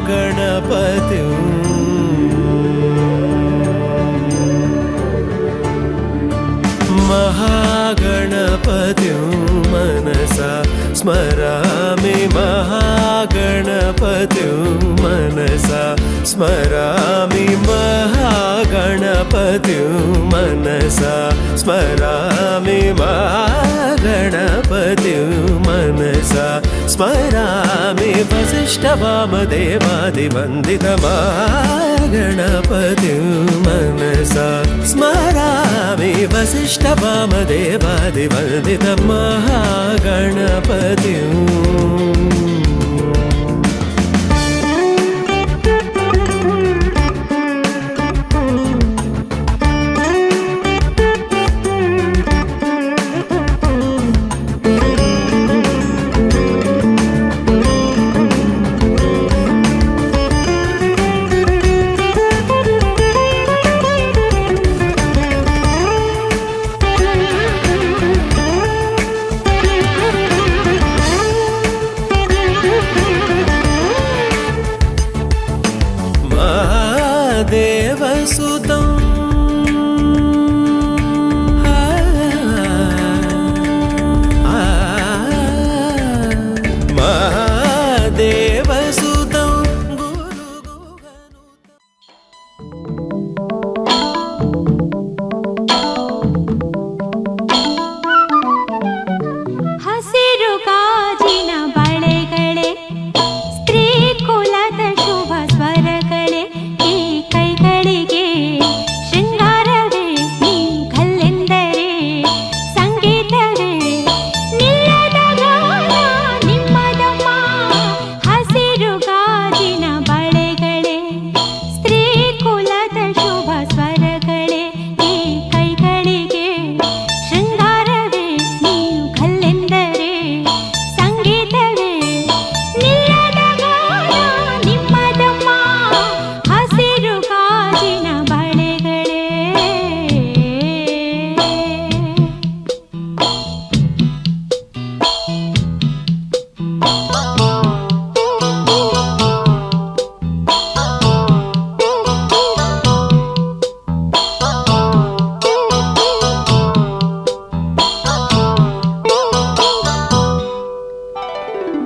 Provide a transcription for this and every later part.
महागणपतिं मनसा स्मरामि महागणपतिं मनसा स्मरामि महागणपतिं मनसा स्मरामि महागणपतिं मनसा स्मरामि वसिष्ठवामदेवादिवन्दितमागणपतिं मनसा स्मरामि वसिष्ठवामदेवादिवन्दितमहागणपतिं देवसुतं महादेवसुतं ಹಸಿರು ಗಾಜಿನ ಬಳೆಗಳೇ ಸ್ತ್ರೀ ಕುಲದ ಶುಭ ಸ್ವರಗಳೇ ಶೃಂಗಾರವೇ ನೀ ಕಲ್ಲೆಂದರೆ ಸಂಗೀತವೇ ನಿಲ್ಲದ ಗಾನ ನಿಮ್ಮದಮ್ಮ ಹಸಿರು ಗಾಜಿನ ಬಳೆಗಳೇ ಸ್ತ್ರೀ ಕುಲದ ಶುಭ ಸ್ವರಗಳೇ ಈ ಕೈಗಳಿಗೆ ಶೃಂಗಾರವೇ ನೀವು ಕಲ್ಲೆಂದರೆ ಸಂಗೀತವೇ ನಿಲ್ಲದ ಗಾನ ನಿಮ್ಮದಮ್ಮ ಹಸಿರು ಗಾಜಿನ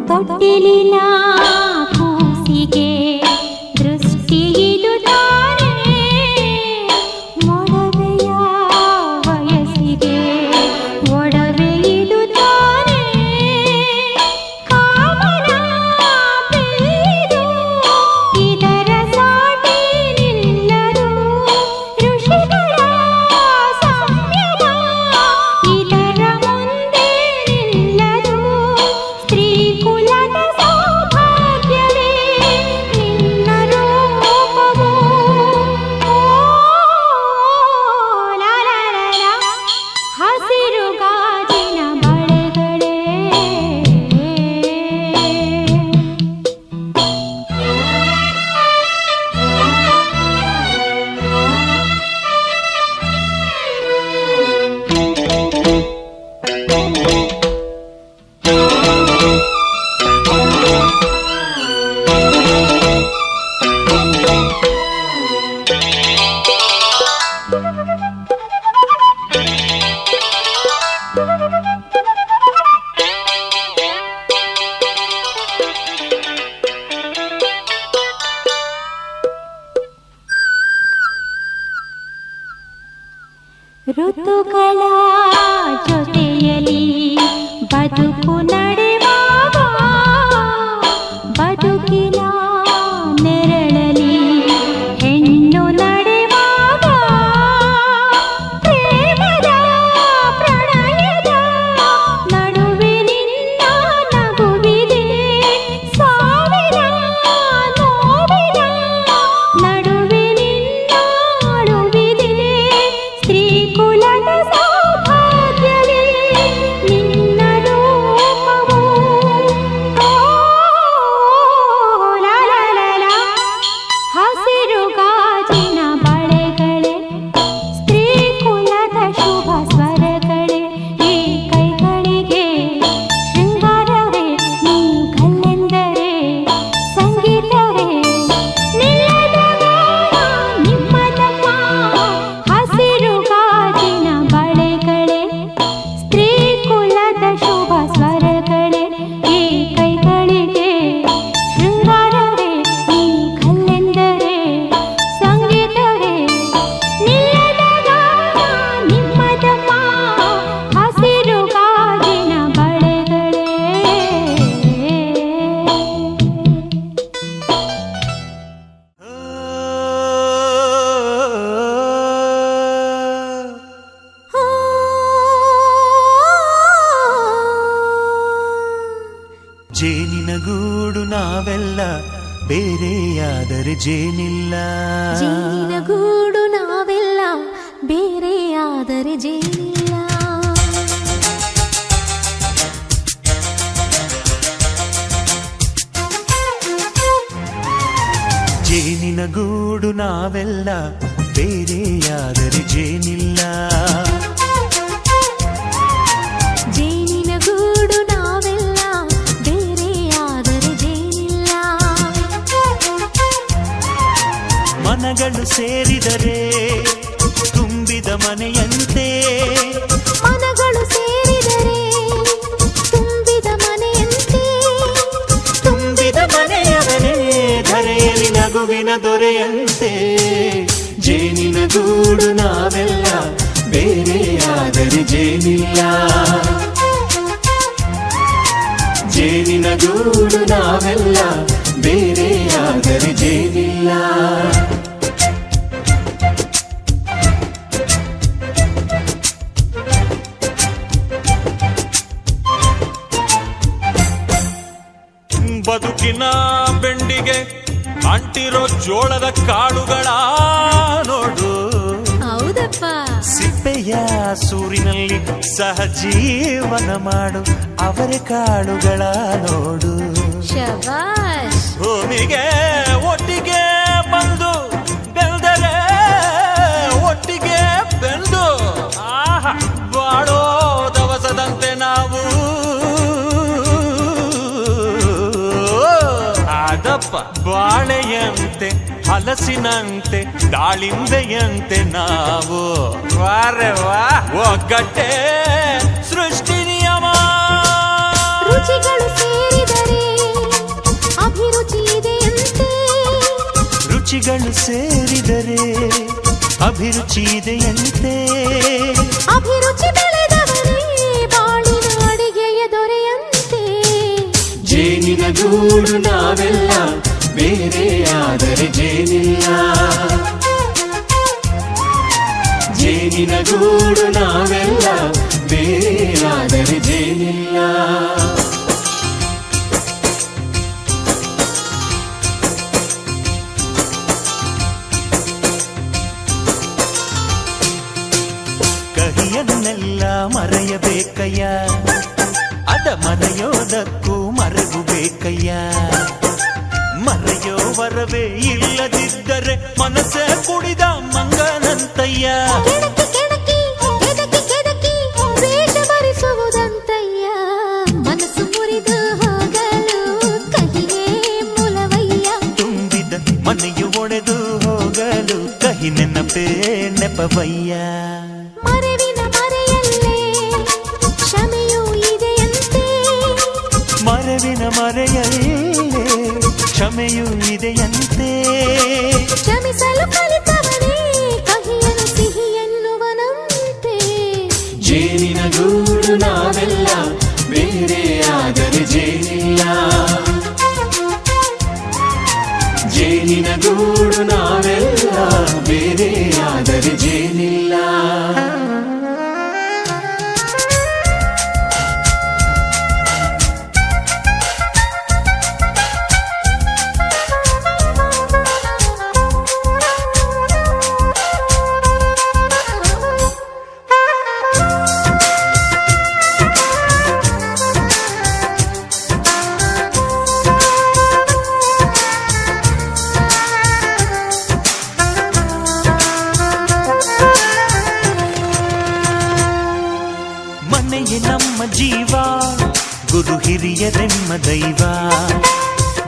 ತೊಟ್ಟಿಲಿನ ಕೂಸಿಗೆ ದೃಷ್ಟಿಯಿದು ತಾನೇ ಮೊಡವೆಯ ವಯಸ್ಸಿಗೆ ಒಡವೆಯಿದು ತಾನೇ ಕಾಮನ ಪೀರು ಇದರ ಸಾಟಿ ನಿಲ್ಲರು ಋಷಿಗಳ ಸಂಯಮ ಇದರ ಮುಂದೆ ನಿಲ್ಲರು ಸ್ತ್ರೀ ಕುಲದ ಸೌಭಾಗ್ಯವೇ ನಿನ್ನ ರೂಪವು ಹಸಿರು ಗಾಜಿನ ಬಳೆಗಳೇ ಋತುಗಳ ಜೊತೆಯಲ್ಲಿ ಬದುಕು ನಡೆವಾಗ ಬದುಕಿನ ನೆರಳಲಿ ಹೆಣ್ಣು ನಡೆವಾಗ ಪ್ರೇಮದ ಪ್ರಣಯದ ನಡುವೆ ನಿನ್ನ ನಗುವಿದೆ ಸಾವಿರ ನೋವಿನ ನಡುವೆ ನಿನ್ನ ಅಳುವಿದೆ ಸ್ತ್ರೀ ಕುಲದ ಸೌಭಾಗ್ಯವೇ ನಿನ್ನ ರೂಪವು ಜೇನಿನ ಗೂಡು ನಾವೆಲ್ಲ ಬೇರೆಯಾದರೆ ಜೇನಿಲ್ಲ. ಜೇನಿನ ಗೂಡು ನಾವೆಲ್ಲ ಬೇರೆಯಾದರೆ ಜೇನಿಲ್ಲ. ಜೇನಿನ ಗೂಡು ನಾವೆಲ್ಲ ಬೇರೆಯಾದರೆ ಜೇನಿಲ್ಲ. ಜೇನಿನ ಗೂಡು ನಾವೆಲ್ಲ ಬೇರೆಯಾದರೆ ಜೇನಿಲ್ಲ. ಮನಗಳು ಸೇರಿದರೆ ತುಂಬಿದ ಮನೆಯಂತೆ. ಮನಗಳು ಸೇರಿದರೆ ತುಂಬಿದ ಮನೆಯಂತೆ. ತುಂಬಿದ ಮನೆಯವನೇ ಧರೆಯಲ್ಲಿ ನಗುವಿನ ದೊರೆಯಂತೆ. ಜೇನಿನ ಗೂಡು ನಾವೆಲ್ಲ ಬೇರೆಯಾದರೆ ಜೇನಿಲ್ಲ. ಜೇನಿನ ಗೂಡು ನಾವೆಲ್ಲ ಬೇರೆಯಾದರೆ ಜೇನಿಲ್ಲ. ಬದುಕಿನ ಬೆಂಡಿಗೆ ಅಂಟಿರೋ ಜೋಳದ ಕಾಳುಗಳ ನೋಡು. ಹೌದಪ್ಪ. ಸಿಪ್ಪೆಯ ಸೂರಿನಲ್ಲಿ ಸಹಜೀವನ ಮಾಡು ಅವರೆ ಕಾಳುಗಳ ನೋಡು. ಶಬಾಷ್. ಭೂಮಿಗೆ ಒಟ್ಟಿಗೆ ಬಂದು ಬೆಳೆದರೆ ಒಟ್ಟಿಗೆ ಬೆಂದು ಆಹಾ ಬಾಳೋ ದವಸದಂತೆ ನಾವು. ಅದಪ್ಪ ಬಾಳೆಯಂತೆ ಹಲಸಿನಂತೆ ದಾಳಿಂಬೆಯಂತೆ ನಾವು. ವಾರೆ ವಾ ಒಗ್ಗಟ್ಟೆ ಸೃಷ್ಟಿ ನಿಯಮ. ರುಚಿಗಳು ಸೇರಿದರೆ ಅಭಿರುಚಿ ಇದೆಯಂತೆ. ರುಚಿಗಳು ಸೇರಿದರೆ ಅಭಿರುಚಿ ಇದೆಯಂತೆ. ಅಭಿರುಚಿ ಬೆಳೆದವರೇ ಬಾಳಿನ ಅಡಿಗೆಯ ದೊರೆಯಂತೆ. ಜೇನಿನ ಗೂಡು ನಾವೆಲ್ಲ ಬೇರೆಯಾದರೆ ಜೇನಿಲ್ಲ. ಜೇನಿನ ಗೂಡು ನಾವೆಲ್ಲ ಬೇರೆಯಾದರೆ ಜೇನಿಲ್ಲ. ಕಹಿಯನ್ನೆಲ್ಲ ಮರೆಯಬೇಕಯ್ಯ, ಅದ ಮರೆಯೋದಕ್ಕೂ ಮರೆಗೂ ಬೇಕಯ್ಯ. ಮರೆಯೋ ವರವೇ ಇಲ್ಲದಿದ್ದರೆ ಮನಸ್ಸೇ ಕುಡಿದ ಮಂಗನಂತಯ್ಯ. ಕೆಣಕಿ ಕೆಣಕಿ ಕೆದಕಿ ಕೆದಕಿ ವೇಷ ಭರಿಸುವುದಂತಯ್ಯ. ಮನಸ್ಸು ಮುರಿದು ಹೋಗಲು ಕಹಿಯೇ ಮೂಲವಯ್ಯ. ತುಂಬಿದ ಮನೆಯು ಒಡೆದು ಹೋಗಲು ಕಹಿ ನೆನಪೇ ನೆಪವಯ್ಯ. ಮರೆವಿನ ಮರೆಯಲ್ಲೇ ಕ್ಷಮೆಯೂ ಇದೆಯಂತೆ. ಮರೆವಿನ ಮರೆಯಲ್ಲೇ ಕ್ಷಮೆಯೂ ಇದೆಯಂತೆ. ಕ್ಷಮಿಸಲು ಕಲಿತವನೇ ಕಹಿಯನ್ನು ಸಿಹಿ ಎನ್ನುವನಂತೆ. ಜೇನಿನ ಗೂಡು ನಾವೆಲ್ಲ ಬೇರೆಯಾದರೆ ಜೇನಿಲ್ಲ. ಜೇನಿನ ಗೂಡು ನಾವೆಲ್ಲ ಬೇರೆಯಾದರೆ ಜೇನಿಲ್ಲ. ಮನೆಯೇ ನಮ್ಮ ಜೀವ, ಗುರು ಹಿರಿಯರೆಮ್ಮ ದೈವ.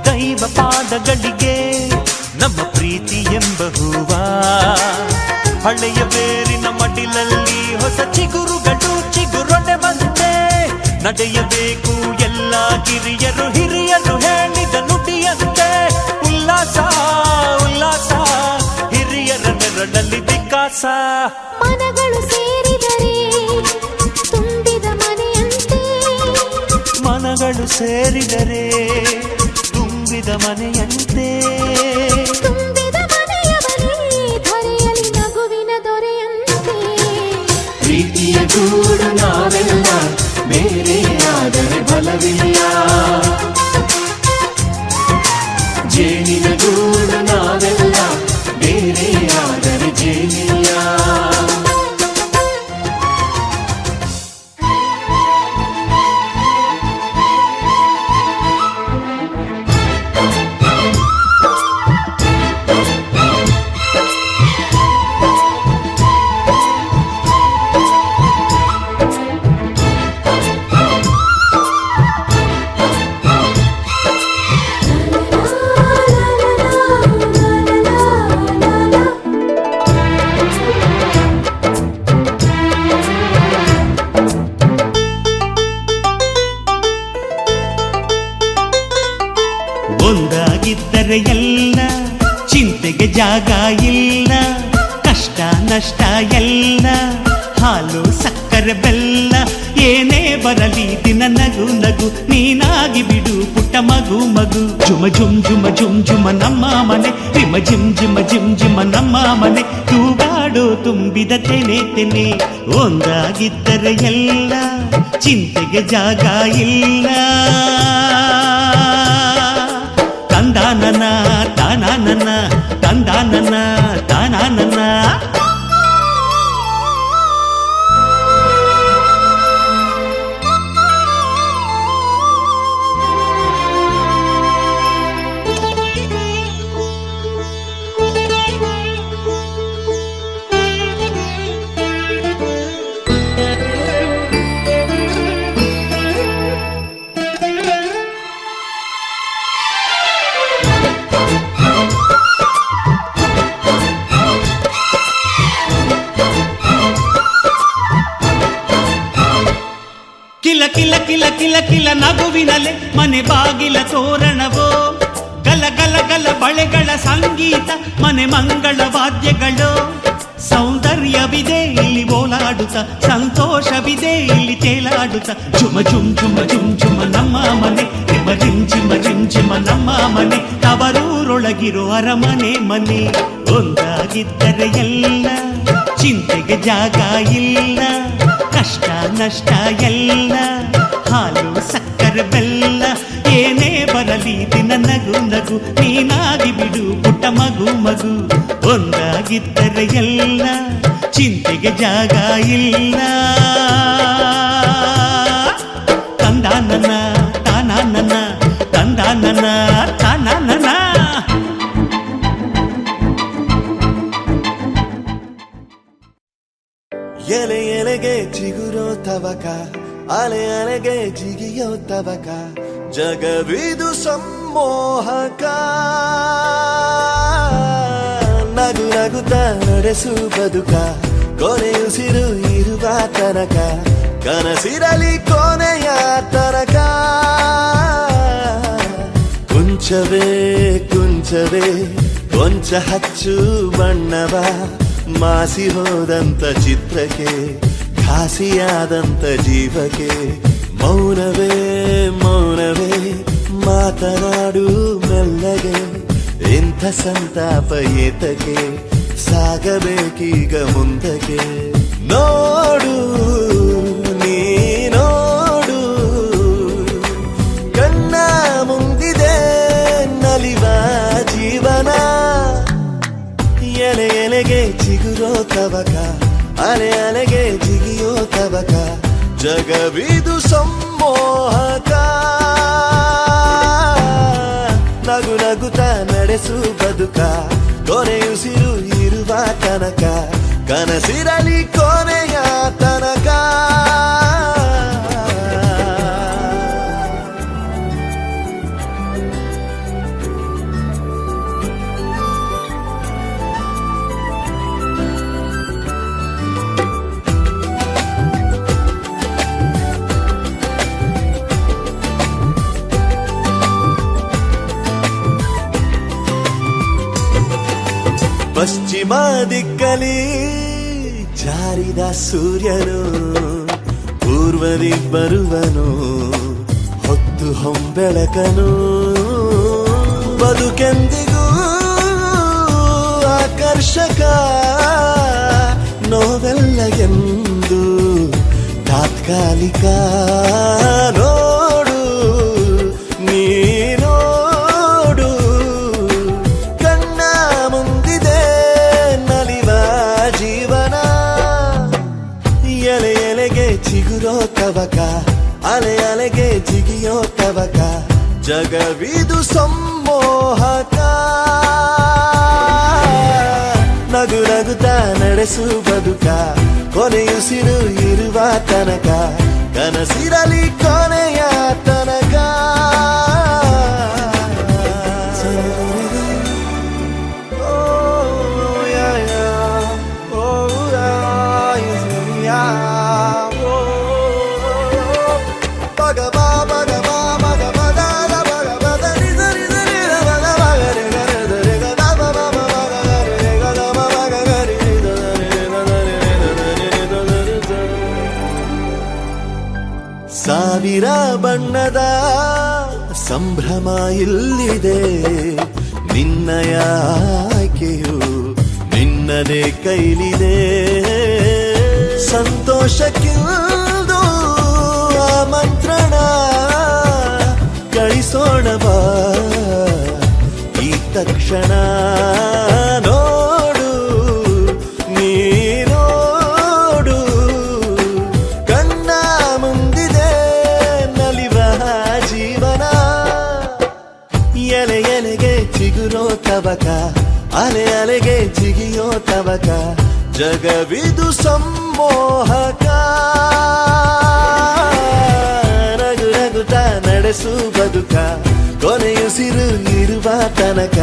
ದೈವ ಪಾದಗಳಿಗೆ ನಮ್ಮ ಪ್ರೀತಿ ಎಂಬ ಹೂವ. ಹಳೆಯ ಬೇರಿನ ಮಡಿಲಲ್ಲಿ ಹೊಸ ಚಿಗುರುಗಳು ಚಿಗುರೊಡೆ ಬಂತೆ. ನಡೆಯಬೇಕು ಎಲ್ಲ ಕಿರಿಯರು ಹಿರಿಯರು ಹೇಳಿದ ನುಡಿಯಂತೆ. ಉಲ್ಲಾಸ ಉಲ್ಲಾಸ ಹಿರಿಯರ ನೆರಳಲ್ಲಿ ವಿಕಾಸ. ಮನಗಳು ಸೇರಿದರೆ ತುಂಬಿದ ಮನೆಯಂತೆ. ಮನಗಳು ಸೇರಿದರೆ ತುಂಬಿದ ಮನೆಯಂತೆ. ತುಂಬಿದ ಮನೆಯವನೇ ಧರೆಯಲ್ಲಿ ನಗುವಿನ ದೊರೆಯಂತೆ. ಪ್ರೀತಿಯ ಗೂಡು ನಾವೆಲ್ಲ ಬೇರೆಯಾದರೆ ಬಲವಿಲ್ಲ. ಜೇನಿನ ಗೂಡು ನಾವೆಲ್ಲ ಬೇರೆಯಾದರೆ ಜೇನಿಲ್ಲ. ಒಂದಾಗಿದ್ದರೆ ಎಲ್ಲ ಚಿಂತೆಗೆ ಜಾಗ ಇಲ್ಲ, ಕಷ್ಟ ನಷ್ಟ ಎಲ್ಲ ಹಾಲು ಸಕ್ಕರೆ ಬೆಲ್ಲ ಏನೇ ಬರಲಿ ದಿನ ನಗು ನಗು ನೀನಾಗಿ ಬಿಡು ಪುಟ್ಟ ಮಗು ಮಗು. ಜುಮ ಜುಮ್ ಜುಮ ಜುಮ್ ಜುಮ ನಮ್ಮ ಮನೆ, ರಿಮ ಜಿಮ್ ಜಿಮ ಜಿಮ್ ಜಿಮ ನಮ್ಮ ಮನೆ, ತೂಗಾಡು ತುಂಬಿದ ತೆನೆ ತೆನೆ. ಒಂದಾಗಿದ್ದರೆ ಎಲ್ಲ ಚಿಂತೆಗೆ ಜಾಗ ಇಲ್ಲ. ತಂದಾನನ ತಾನಾನನ ತಂದಾನನ ತಾನಾನನ. ಕಿಲ ಕಿಲ ಕಿಲ ಕಿಲ ಕಿಲ ನಗುವಿನಲೆ ಮನೆ ಬಾಗಿಲ ತೋರಣವೋ, ಗಲ ಗಲ ಗಲ ಬಳೆಗಳ ಸಂಗೀತ ಮನೆ ಮಂಗಳ ವಾದ್ಯಗಳು. ಸೌಂದರ್ಯವಿದೆ ಇಲ್ಲಿ ಓಲಾಡುತ್ತ, ಸಂತೋಷವಿದೆ ಇಲ್ಲಿ ತೇಲಾಡುತ್ತ. ಜುಮ ಜುಮ್ ಜುಮ ಜುಮ್ ಜುಮ ನಮ್ಮ ಮನೆ, ರಿಮ ಜಿಮ್ ಜಿಮ ಜಿಮ್ ಜಿಮ ನಮ್ಮ ಮನೆ, ತವರೂರೊಳಗಿರೋ ಅರಮನೆ ಮನೆ. ಒಂದಾಗಿದ್ದರೆ ಎಲ್ಲ ಚಿಂತೆಗೆ ಜಾಗ ಇಲ್ಲ, ಕಷ್ಟ ನಷ್ಟ ಎಲ್ಲ ಹಾಲು ಸಕ್ಕರೆ ಬೆಲ್ಲ ಏನೇ ಬರಲಿ ದಿನ ನಗು ನಗು ನೀನಾಗಿ ಬಿಡು ಪುಟ್ಟ ಮಗು ಮಗು. ಒಂದಾಗಿದ್ದರೆ ಎಲ್ಲ ಚಿಂತೆಗೆ ಜಾಗ ಇಲ್ಲ. ತಂದಾನನ ತಾನಾನನ ತಂದಾನನ ತಾನಾನನ. ಎಲೆ ಎಲೆಗೆ ಚಿಗುರೋ ತವಕ, ಅಲೆ ಅಲೆಗೆ ಜಿಗಿಯೋ ತವಕ, ಜಗವಿದು ಸಮ್ಮೋಹಕ. ನಗು ನಗುತ್ತ ನಡೆಸು ಬದುಕ, ಕೊನೆಯುಸಿರು ಇರುವ ತನಕ, ಕನಸಿರಲಿ ಕೊನೆಯ ತನಕ. ಕುಂಚವೇ ಕುಂಚವೇ ಕೊಂಚ ಹಚ್ಚು ಬಣ್ಣವ, ಮಾಸಿ ಹೋದಂತ ಚಿತ್ರಕ್ಕೆ ಘಾಸಿಯಾದಂತ ಜೀವಕ್ಕೆ. ಮೌನವೇ ಮೌನವೇ ಮಾತನಾಡು ಮೆಲ್ಲಗೆ, ಇಂಥ ಸಂತಾಪ ಏತಕ್ಕೆ, ಸಾಗಬೇಕೀಗ ಮುಂದಕ್ಕೆ. ನೋಡು ನೀ ನೋಡು, ಕಣ್ಣ ಮುಂದಿದೆ ನಲಿವ ಜೀವನ. ಎಲೆ ಎಲೆಗೆ ಚಿಗುರೋ ತವಕ, ಅಲೆ ಅಲೆಗೆ ಜಿಗಿಯೋ ತವಕ, ಜಗವಿದು ಸಮ್ಮೋಹಕ. ನಗು ನಗುತ್ತ ನಡೆಸು ಬದುಕ, ಕೊನೆಯುಸಿರು ಇರುವ ತನಕ, ಕನಸಿರಲಿ ಕೊನೆಯ ತನಕ. ಪಶ್ಚಿಮ ದಿಕ್ಕಲಿ ಜಾರಿದ ಸೂರ್ಯನು, ಪೂರ್ವದಿ ಬರುವನು ಹೊತ್ತು ಹೊಂಬೆಳಕನು. ಬದುಕೆಂದಿಗೂ ಆಕರ್ಷಕ, ನೋವೆಲ್ಲ ಎಂದು ತಾತ್ಕಾಲಿಕ. ನೋಡು ನೀ ನೋಡು, ಜಗವಿದು ಸಮ್ಮೋಹಕ ನಗು ನಗುತ್ತಾ ನಡೆಸು ಬದುಕ ಕೊನೆಯುಸಿರು ಇರುವ ತನಕ ಕನಸಿರಲಿ ಕೊನೆಯ ತನಕ ಸಾವಿರ ಬಣ್ಣದ ಸಂಭ್ರಮ ಇಲ್ಲಿದೆ ನಿನ್ನಯ ಆಯ್ಕೆಯು ನಿನ್ನದೇ ಕೈಲಿದೆ ಸಂತೋಷಕ್ಕಿಂದು ಆಮಂತ್ರಣ ಕಳಿಸೋಣ ಬಾ ಈ ತಕ್ಷಣ ನೋಡು ನೀ ನೋಡು ಕಣ್ಣ ಮುಂದಿದೆ ನಲಿವ ಜೀವನ ಎಲೆ ಎಲೆಗೆ ಚಿಗುರೋ ತವಕ ಅಲೆ ಅಲೆಗೆ ಜಿಗಿಯೋ ತವಕ ಜಗವಿದು ಸಮ್ಮೋಹಕ ನಗು ನಗುತ್ತ ನಡೆಸು ಬದುಕ ಕೊನೆಯುಸಿರು ಇರುವ ತನಕ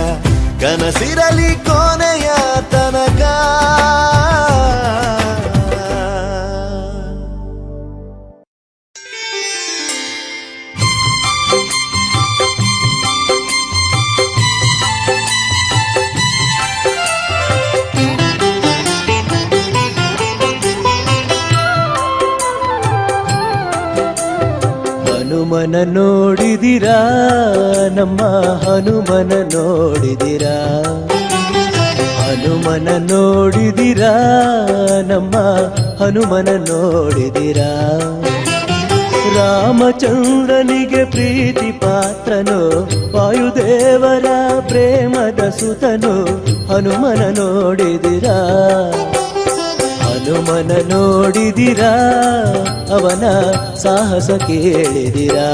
ಕನಸಿರಲಿ ಕೊನೆಯ ತನಕ ಹನುಮನ ನೋಡಿದಿರಾ ನಮ್ಮ ಹನುಮನ ನೋಡಿದಿರಾ ಹನುಮನ ನೋಡಿದಿರಾ ನಮ್ಮ ಹನುಮನ ನೋಡಿದಿರಾ ರಾಮಚಂದ್ರನಿಗೆ ಪ್ರೀತಿ ಪಾತ್ರನು ವಾಯುದೇವರ ಪ್ರೇಮದ ಸುತನು ಹನುಮನ ನೋಡಿದಿರಾ ಹನುಮನ ನೋಡಿದಿರಾ ಅವನ ಸಾಹಸ ಕೇಳಿದಿರಾ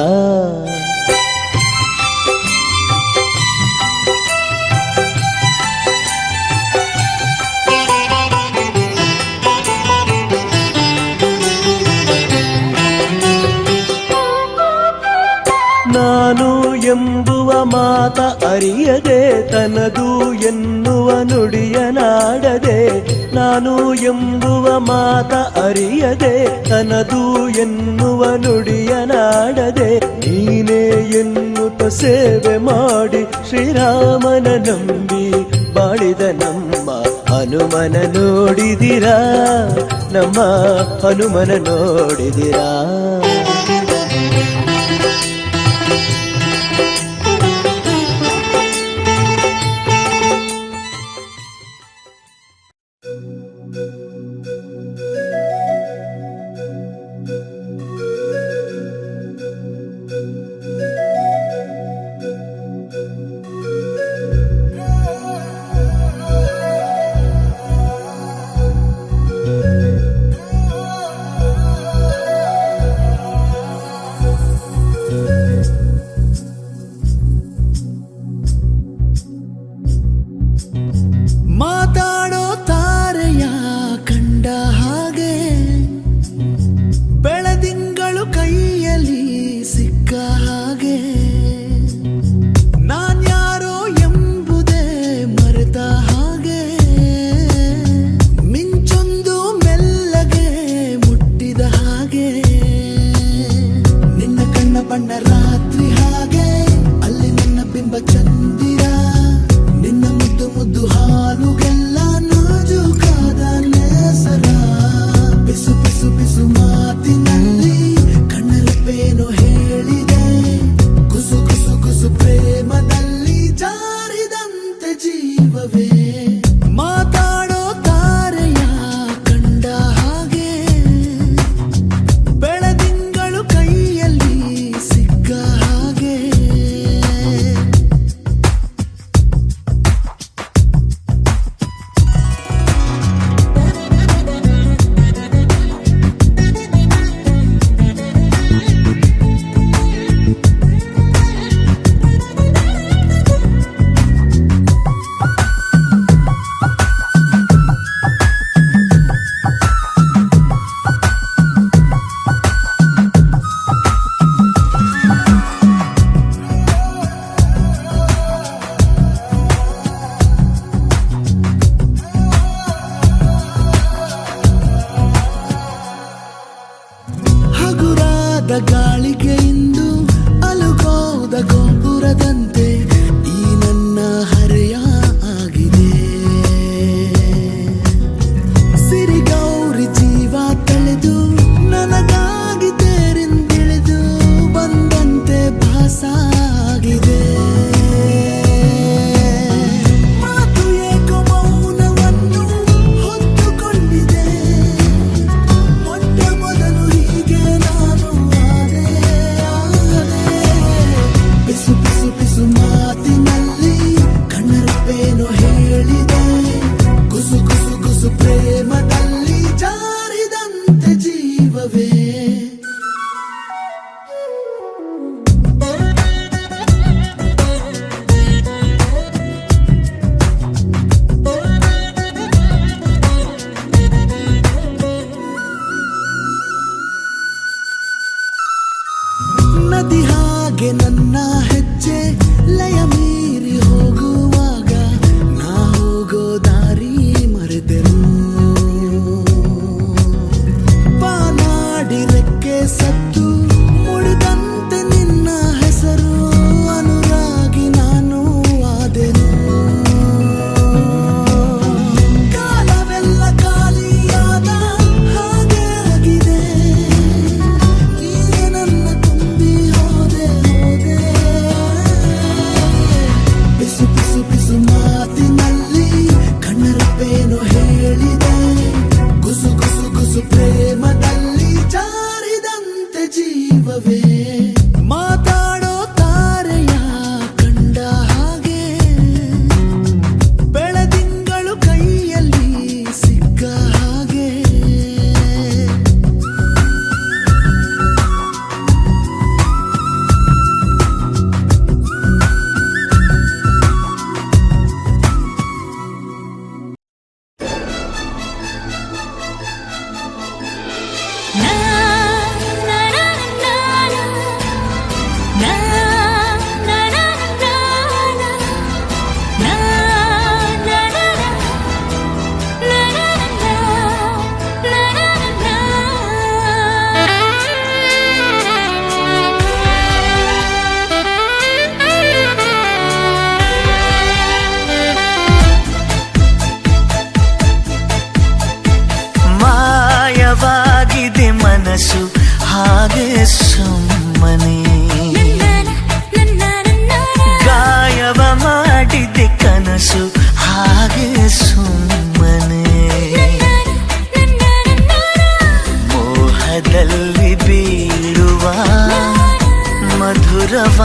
ನಾನು ಎಂಬುವ ಮಾತ ಅರಿಯದೆ ತನದು ಎನ್ನುವ ನುಡಿಯನಾಡದೆ ನಾನು ಎಂಬುವ ಮಾತ ಅರಿಯದೆ ತನದು ಎನ್ನುವ ನುಡಿಯನಾಡದೆ ನೀನೇ ಎನ್ನುತ್ತ ಸೇವೆ ಮಾಡಿ ಶ್ರೀರಾಮನ ನಂಬಿ ಬಾಳಿದ ನಮ್ಮ ಹನುಮನ ನೋಡಿದಿರಾ ನಮ್ಮ ಹನುಮನ ನೋಡಿದಿರಾ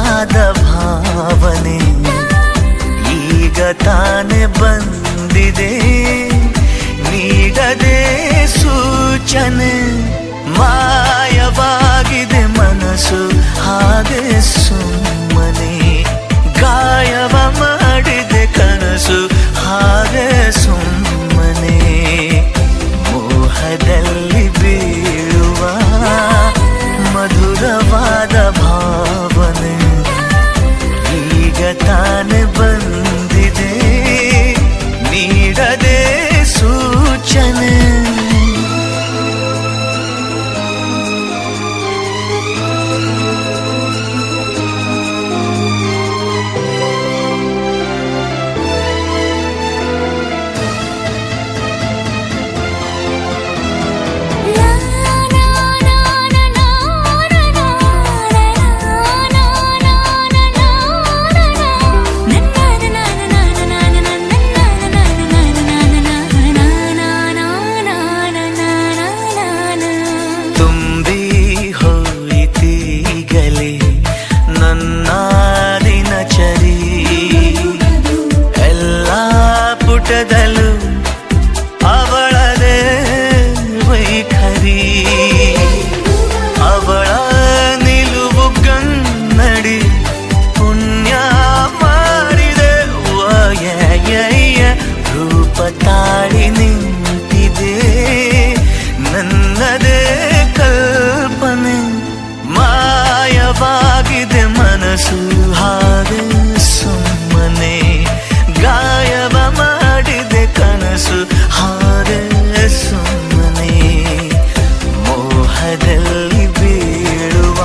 ಮಧುರವಾದ ಭಾವನೆ ಈಗ ತಾನೆ ಬಂದಿದೆ ನೀಡದೆ ಸೂಚನೆ ಮಾಯವಾಗಿದೆ ಮನಸ್ಸು ಹಾಗೆ ಸುಮ್ಮನೆ ಗಾಯವ ಮಾಡಿದೆ ಕನಸು ಹಾಗೆ ಸುಮ್ಮನೆ ಮೋಹದಲ್ಲಿ ಬೀಳುವ ಮಧುರವಾದ ಭಾವನೆ ಈಗ ತಾನೆ ಬಂದಿದೆ ನೀಡದೆ ಸೂಚನೆ ತುಂಬಿ ಹೋಯಿತೀಗಲೇ ನನ್ನ ದಿನಚರಿ ಎಲ್ಲ ಪುಟದಲ್ಲೂ ಅವಳದೇ ವೈಖರಿ ಅವಳ ನಿಲುವು ಗನ್ನಡಿ ಪುಣ್ಯ ಮಾಡಿದೆ ರೂಪ ತಾಳಿ ನಿಂತಿದೆ ನನ್ನದೇ ಕಲ್ಪನೆ ಮಾಯವಾಗಿದೆ ಮನಸ್ಸು ಹಾಗೆ ಸುಮ್ಮನೆ ಗಾಯವ ಮಾಡಿದೆ ಕನಸು ಹಾಗೆ ಸುಮ್ಮನೆ ಮೋಹದಲ್ಲಿ ಬೀಳುವ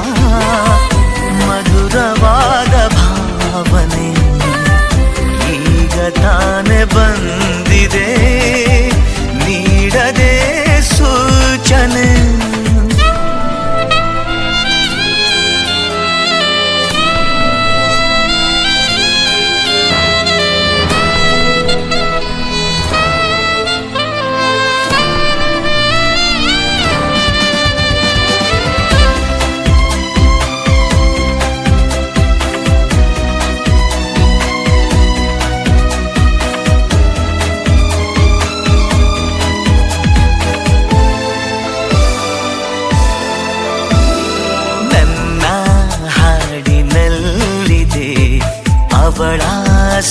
ಮಧುರವಾದ ಭಾವನೆ ಈಗ ತಾನೆ ಬಂದಿದೆ ನೀಡದೆ ಸೂಚನೆ ನನ್ನ ಹಾಡಿನಲ್ಲಿದೆ ಅವಳ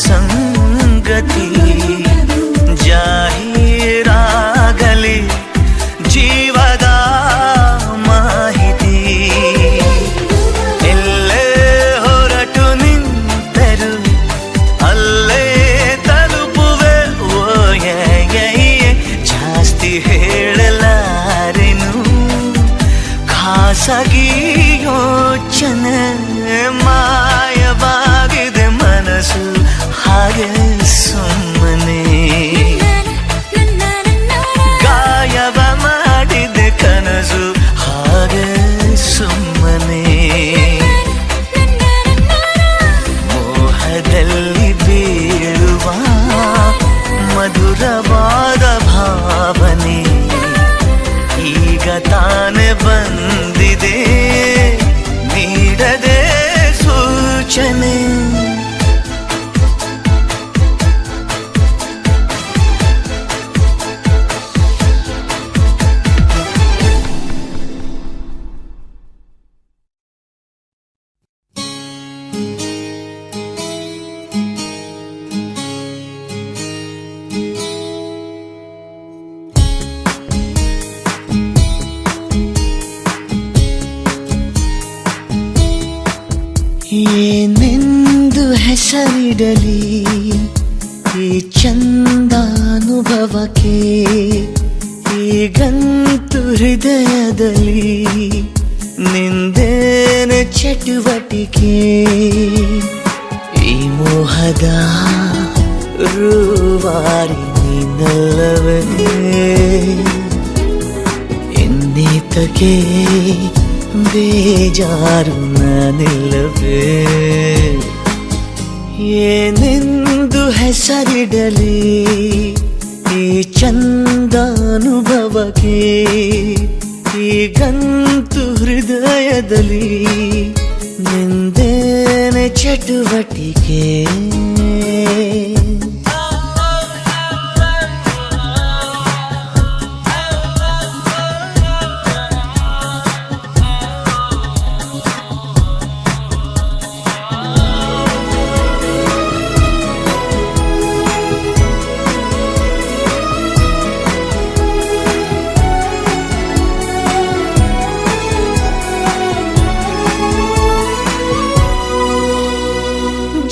ಸಂಗತಿ ಜಾಹೀರಾಗಲಿ ಜೀವದ ಮಾಹಿತಿ ಎಲ್ಲೇ ಹೊರಟು ನಿಂತರು ಅಲ್ಲೇ ತಲುಪುವೆ ಜಾಸ್ತಿ ಹೇಳಲಾರೆನು ಖಾಸಗಿ ಯೋಚನೆ ಮಾಯವಾಗಿದೆ ಮನಸ್ಸು ಹಾಗೆ ಸುಮ್ಮನೆ ಗಾಯವ ಮಾಡಿದೆ ಕನಸು ಹಾಗೆ ಸುಮ್ಮನೆ ಮೋಹದಲ್ಲಿ ಬೀಳುವ ಮಧುರವಾದ ಭಾವನೆ ಈಗ ತಾನೆ ಬಂದಿದೆ ನೀಡದೆ ಸೂಚನೆ ಏನೆಂದು ಹೆಸರಿಡಲಿ ಈ ಚಂದಾನುಭವಕ್ಕೆ ಈಗಂತೂ ಹೃದಯದಲ್ಲಿ ನಿಂದೇನೆ ಚಟುವಟಿಕೆ ಈ ಮೋಹದ ರೂವಾರಿ ನೀನಲ್ಲವೇ ಎನ್ನೇತಕ್ಕೆ ಬೇಜಾರು ನಾನಿಲ್ಲವೇ ಏನೆಂದು ಹೆಸರಿಡಲಿ ಈ ಚಂದಾನುಭವಕ್ಕೆ ಈಗಂತೂ ಹೃದಯದಲ್ಲಿ ನಿಂದೇನೆ ಚಟುವಟಿಕೆ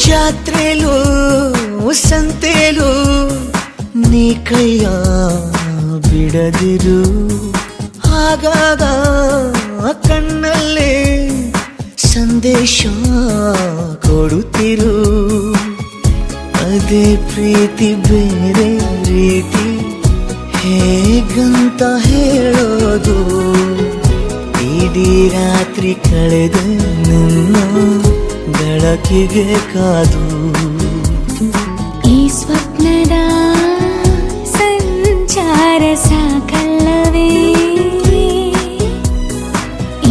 ಜಾತ್ರೆಲು ಸಂತೆಲು ನೀ ಕೈಯ ಬಿಡದಿರು ಆಗಾಗ ಕಣ್ಣಲ್ಲೇ ಸಂದೇಶ ಕೊಡುತ್ತಿರು ಅದೇ ಪ್ರೀತಿ ಬೇರೆ ರೀತಿ ಹೇಗಂತ ಹೇಳೋದು ಇಡೀ ರಾತ್ರಿ ಕಳೆದ ನನ್ನ ಬೆಳಕಿಗೆ ಕಾದು ಈ ಸ್ವಪ್ನದ ಸಂಚಾರ ಸಾಕಲ್ಲವೇ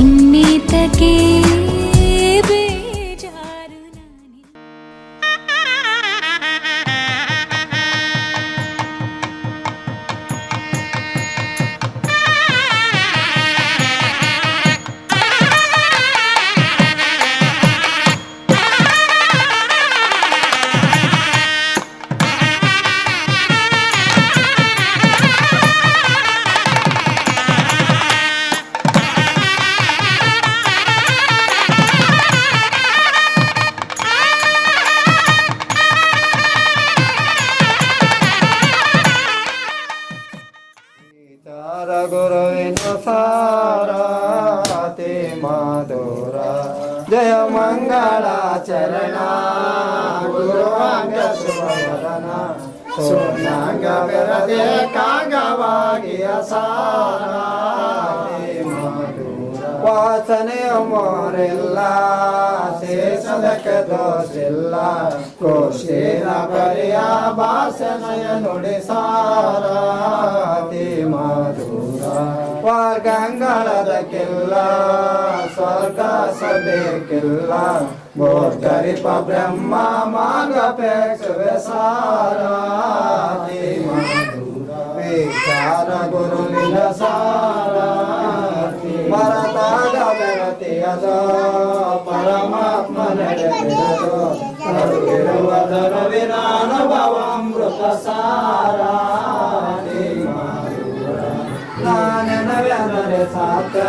ಇನ್ನೀತಕ್ಕೆ ಬೇಜಾರು ನಾನೇ. ಗುರುವಿನ ಸಾರತಿ ಮಾಧುರ ಜಯ ಮಂಗಳಾಚರಣ ಗುರುವಾಂಗ ಸುವರ್ಣ ಸುನಾಂಗ ಬೆರದೆ ಕಾಂಗವಾಗಿಯ ಸಾರತಿ ಮಾಧುರ ವಾಸನೆಯ ಮೋರೆಲ್ಲ ಶೇಷದಕ್ಕೆ ದೋಷಿಲ್ಲ ಕೋಶಿನ ಪರಿಯ ಭಾಷಣಯ ನುಡಿ ಸಾರತಿ ಮಾಧುರ ವರ್ಗಂಗಳದಕ್ಕಿಲ್ಲ ಸ್ವರ್ಗ ಸಬೇಕಿಲ್ಲ ಬೋಧರಿಪ ಬ್ರಹ್ಮ ಮಾರ್ಗಪೇಕ್ಷವೇ ಸಾರತಿ ಮಾಧುರ ವಿಚಾರ ಗುರುವಿನ ಸಾರತಿ ಮರತಾಗ ಬೆರತಿಯದ ಪರಮಾತ್ಮ ನಡೆದಿರದು ಕರುವಿರುವುದರ ವಿನಾನುಭವಾಮೃತ ಸಾರತಿ ಮಾಧುರ ನಾನೆನವೆನರೆ ಸಾತ್ರ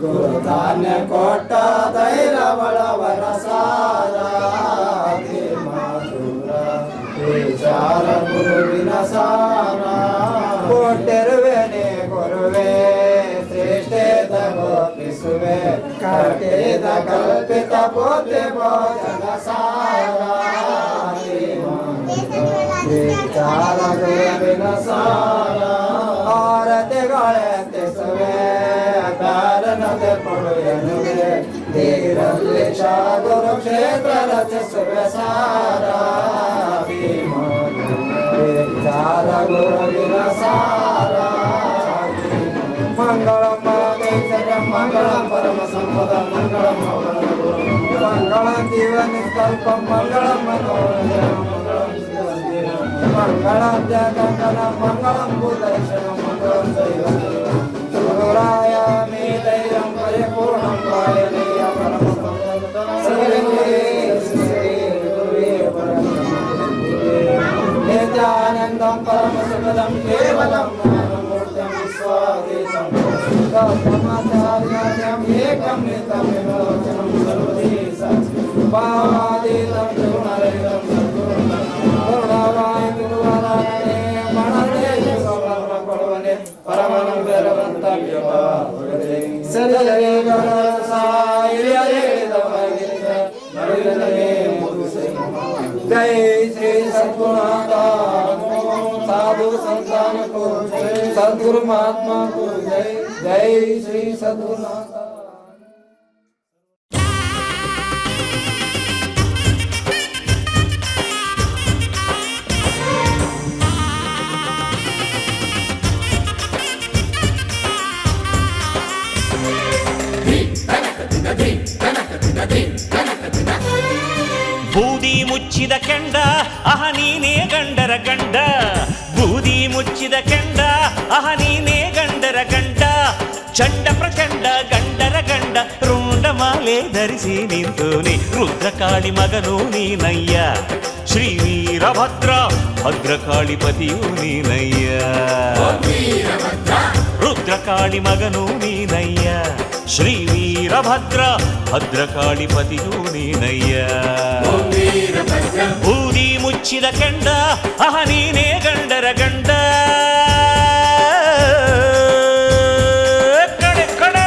ಗುರುಧಾನ್ಯ ಕೊಟ್ಟ ಧೈರ್ಯವಳವರ ಸಾರತಿ ಮಾಧುರ ವಿಚಾರ ಗುರುವಿನ ಸಾರ ಕೊಟ್ಟಿರುವೆನೆ ಗುರುವೇ ಶ್ರೇಷ್ಠೇತ ಗೋಪಿಸುವೆ ಕರ್ಕೇತ ಕಲ್ಪಿತ ಪೋತೆ ಭೋಜನ ಸಾರತಿ ವಿಚಾರ ಗುರುವಿನ ಸಾರ ಆರತಿಗಳೆತ್ತಿಸುವೆ ಕಾರಣತೆ ಪಡುವೆನುವೆ ತೀರಲ್ಲಿ ಗುರು ಕ್ಷೇತ್ರ ರಚಿಸುವೆ ಸಾರತಿ ವಿಚಾರ ಗುರುವಿನ ಸಾರ ಮಂಗಳಂ ಮಂಗಳಂ ಪರಮ ಸಂಪದ ಮಂಗಳಂ ಮಂಗಳಂ ಜೀವ ನಿಷ್ಕಲ್ಪಂ ಮಂಗಳಂ ಮನೋರಂಜನಂ ಮಂಗಳಂ ಜಗಂಗನ ಮಂಗಳಂ ಭೂದರ್ಶನಂ ಮಂಗಳಂ ದೈವಂ ಗುರುರಾಯಾಮಿ ಧೈರ್ಯಂ ಪರಿಪೂರ್ಣಂ ಪಾಯನೀಯ ಪರಮ ಶ್ರೀ ಗುರುವೇ ಪರಮ ನಿತ್ಯಾನಂದಂ ಪರಮ ಸುಖದಂ ಕೇವಲಂ ಜ್ಞಾನಮೂರ್ತಿಂ ವಿಶ್ವಾತೀತಂ ತಮಾಚಾರ್ಯಂ ಏಕಂ ನಿತ್ಯಂ ವಿಮೋಚನಂ ಸರ್ವದೇಶ ಭಾವಾತೀತಂ ತ್ರಿಗುಣರಹಿತಂ ಕರುಣಾವಾಯ ಗುರುವರಾಯಣೆ ಮನದೇ ಸೌಭಾಗ್ಯ ಕೊಡುವನೆ ಪರಮನಂ ಬೇರವಂತವ್ಯ ಸದರೇ ಗಣ ಸಾಯಿಯ ಹೇಳಿದವಾಗಿರಿದ ನಡುವಿನವೇ ಮುಗಿಸಿ जय श्री सद्गुणाता साधु संतान को जय सद्गुरु महात्मा को जय जय श्री सद्गुणाता धी ಮುಚ್ಚಿದ ಕೆಂಡ ಅಹ ನೀನೇ ಗಂಡರ ಗಂಡ, ಬೂದಿ ಮುಚ್ಚಿದ ಕೆಂಡ ಅಹ ನೀನೇ ಗಂಡರ ಗಂಡ, ಚಂಡ ಪ್ರಚಂಡ ಗಂಡರ ಗಂಡ, ರುಂಡಮಾಲೆ ಧರಿಸಿ ನಿಂತೋನೆ ರುದ್ರಕಾಳಿ ಮಗನು ನೀನಯ್ಯ, ಶ್ರೀ ವೀರಭದ್ರ ಭದ್ರಕಾಳಿ ಪತಿಯು ನೀನಯ್ಯ, ರುದ್ರಕಾಳಿ ಮಗನು ನೀನಯ್ಯ, ಶ್ರೀ ವೀರಭದ್ರ ಭದ್ರಕಾಳಿ ಪತಿಯು ನೀನಯ್ಯ. ಬೂದಿ ಮುಚ್ಚಿದ ಕೆಂಡ ಅಹ ನೀನೇ ಗಂಡರ ಗಂಡ. ಕಡೆ ಕಡೆ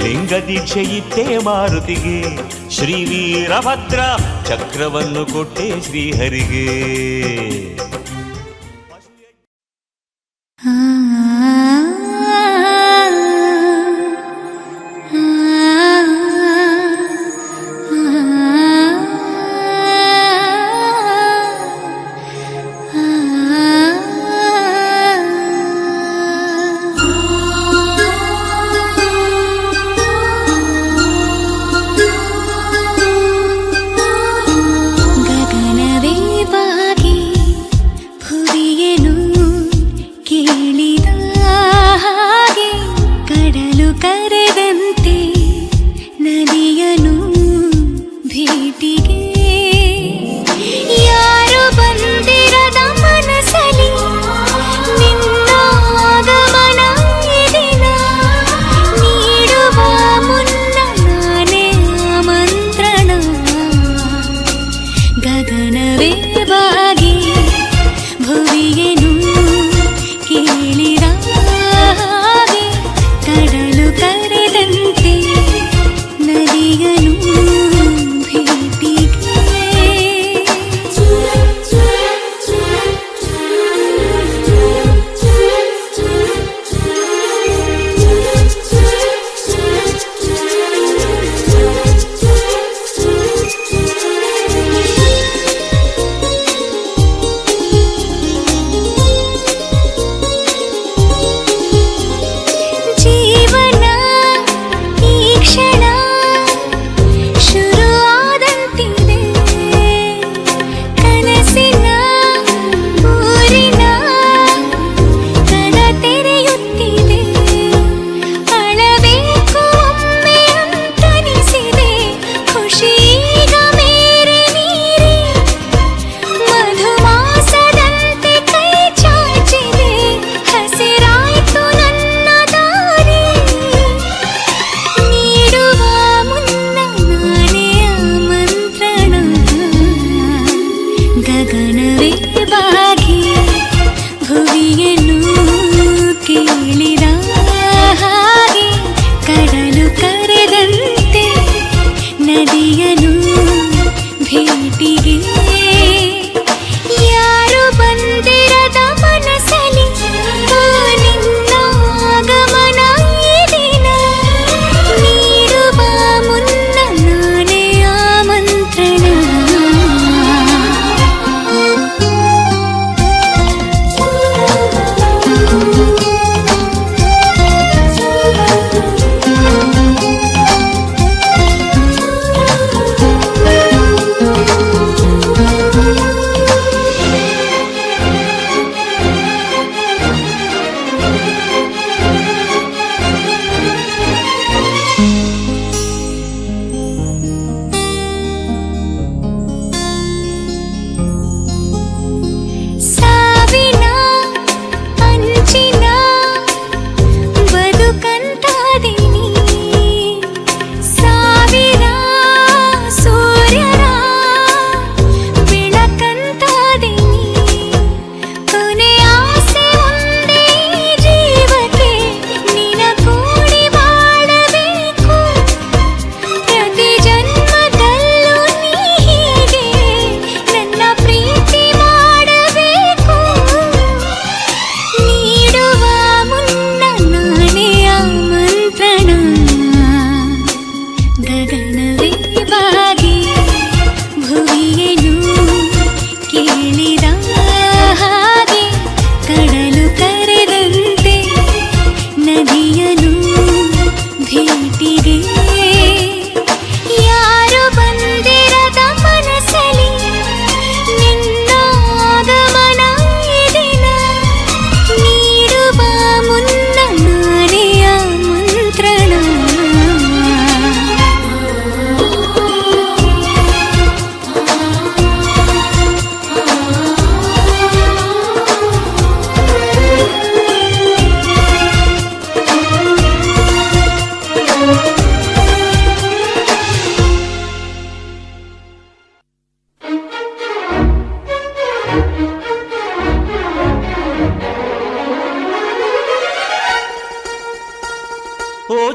ಲಿಂಗ ದೀಕ್ಷೆ ಇಟ್ಟೆ ಮಾರುತಿಗೆ, ಶ್ರೀ ವೀರಭದ್ರ ಚಕ್ರವನ್ನು ಕೊಟ್ಟೆ ಶ್ರೀಹರಿಗೆ.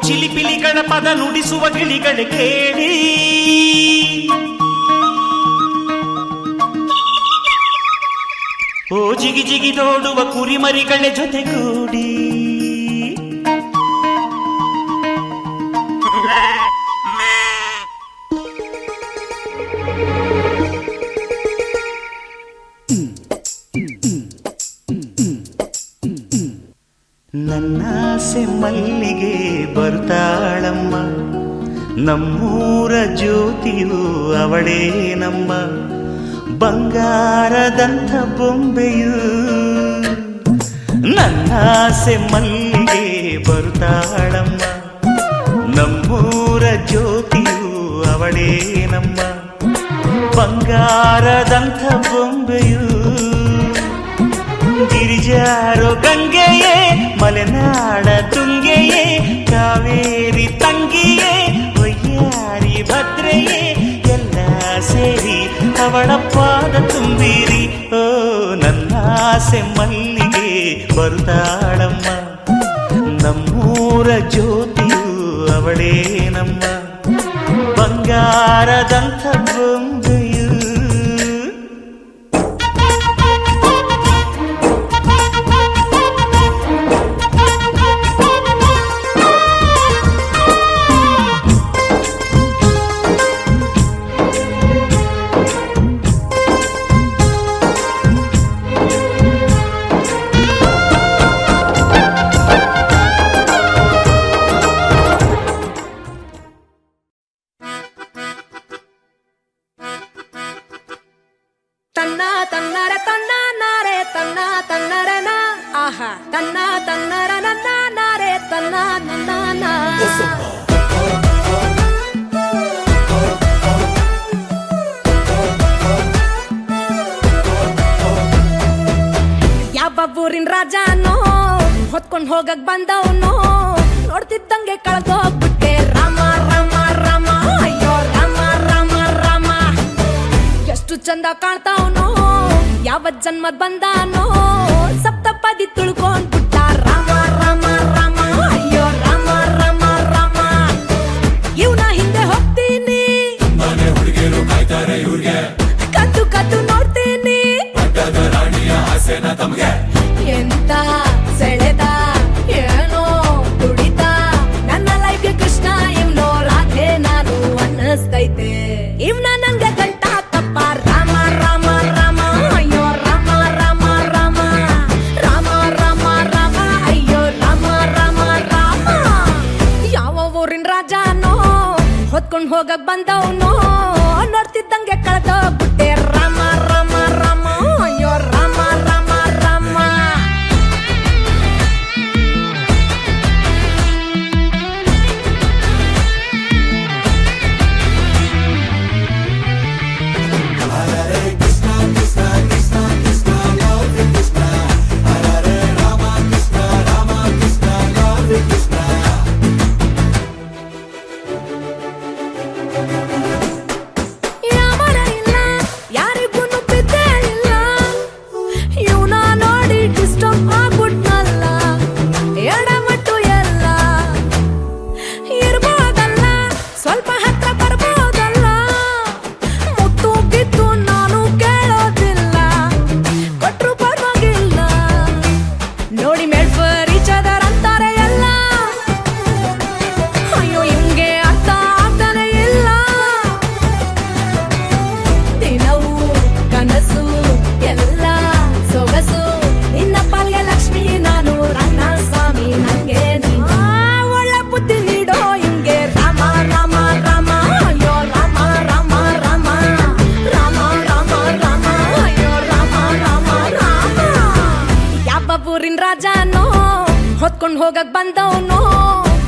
ಚಿಲಿಪಿಲಿಗಳ ಪದ ನುಡಿಸುವ ಗಿಳಿಗಳ ಕೇಳಿ ಓ ಜಿಗಿ ಜಿಗಿ ನೋಡುವ ಕುರಿಮರಿಗಳ ಜೊತೆಗೂಡಿ ನನ್ನಾಸೆ ಮಲ್ಲಿಗೆ ಬರ್ತಾಳಮ್ಮ, ನಮ್ಮೂರ ಜ್ಯೋತಿಯು ಅವಳೇ ನಮ್ಮ, ಬಂಗಾರದಂಥ ಬೊಂಬೆಯು. ನನ್ನಾಸೆ ಮಲ್ಲಿಗೆ ಬರ್ತಾಳಮ್ಮ, ನಮ್ಮೂರ ಜ್ಯೋತಿಯು ಅವಳೇ ನಮ್ಮ, ಬಂಗಾರದಂಥ ಬೊಂಬೆಯು. ಗಿರಿಜಾರೋ ಗಂಗೆಯೇ, ಮಲೆನಾಡ ತುಂಗೆಯೇ, ಕಾವೇರಿ ತಂಗಿಯೇ, ವಯ್ಯಾರಿ ಭದ್ರೆಯೇ, ಎಲ್ಲ ಸೇರಿ ಅವಳ ಪಾದ ತುಂಬಿರಿ. ಓ ನನ್ನಾಸೆ ಮಲ್ಲಿಗೆ ಬರುತ್ತಾಳಮ್ಮ, ನಮ್ಮೂರ ಜ್ಯೋತಿಯು ಅವಳೇ ನಮ್ಮ, ಬಂಗಾರದಂಥ ಬೊಂಬೆಯು. ಊರಿನ ರಾಜನೋ ಹೊತ್ಕೊಂಡ್ ಹೋಗಕ್ ಬಂದವನು ನೋಡ್ತಿದ್ದಂಗೆ ಕಳ್ದೋಗ್ಬಿಟ್ಟೆ. ರಾಮ ರಾಮ ರಾಮ ಅಯ್ಯೋ ರಾಮ ರಾಮ ರಾಮ, ಎಷ್ಟು ಚಂದ ಕಾಣ್ತಾವನೋ, ಯಾವ ಜನ್ಮದ್ ಬಂದಾನೋ, ಸಪ್ತಪದಿ ತುಳ್ಕೊಂಡ್ಬಿಟ್ಟ. ರಾಮ ರಾಮ ರಾಮ ಅಯ್ಯೋ ರಾಮ ರಾಮ ರಾಮ, ಇವನ ಹಿಂದೆ ಹೋಗ್ತೀನಿ, ಮನೆ ಹುಡುಗಿರು ಕಾಯ್ತಾರೆ ಇವ್ರಿಗೆ, ಕದ್ದು ಕದ್ದು ನೋಡ್ತೀನಿ, ರಾಣಿಯ ಆಸೆನ ತಮ್ಗೆ. ಎಂತ ಸೆಳೆದ ಏನೋ ತುಡಿತ, ನನ್ನ ಲೈಫ್ಗೆ ಕೃಷ್ಣ ಇವ್ನೋ ರಾಧೆ ನಾನು ಅನ್ನಿಸ್ತೈತೆ. ಇವ್ನ ನನ್ಗೆ ಗಂಟ ತಪ್ಪ. ರಾಮ ರಾಮ ರಾಮ ಅಯ್ಯೋ ರಾಮ ರಾಮ ರಾಮ, ರಾಮ ರಾಮ ರಾಮ ಅಯ್ಯೋ ರಾಮ ರಾಮ ರಾಮ. ಯಾವ ಊರಿನ ರಾಜನೋ ಹೊತ್ಕೊಂಡ್ ಹೋಗಕ್ ಬಂದವನು ನೋಡ್ತಿದ್ದಂಗೆ ಕಳ್ದೋಗ್ಬಿಟ್ಟೆ. ರಾಮ ರಾಮ ರಾಮ ಅಯ್ಯೋ ರಾಮ ರಾಮ ರಾಮ. ರಾಜನೋ ಹೊತ್ಕೊಂಡ್ ಹೋಗಕ್ ಬಂದವನು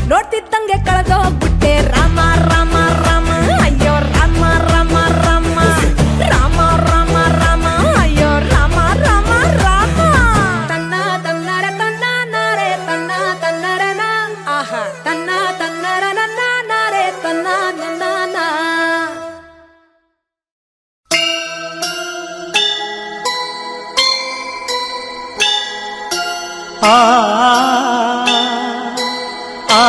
ನೋಡ್ತಿದ್ದಂಗೆ ಕಳೆದೋಗ್ಬಿಟ್ಟೆ. ರಾಮ ರಾಮ ರಾಮ ಅಯ್ಯೋ ರಾಮ ರಾಮ ರಾಮ, ರಾಮ ರಾಮ ರಾಮ ಅಯ್ಯೋ ರಾಮ ರಾಮ ರಾಮ. ತನ್ನ ತನ್ನರ ತನ್ನ ನಾರೆ ತನ್ನ ತನ್ನರನ, ಆಹಾ ತನ್ನ ತನ್ನರ ನನ್ನ ನಾರೆ ತನ್ನ ನನ್ನ ನಾ. ಆ ಆ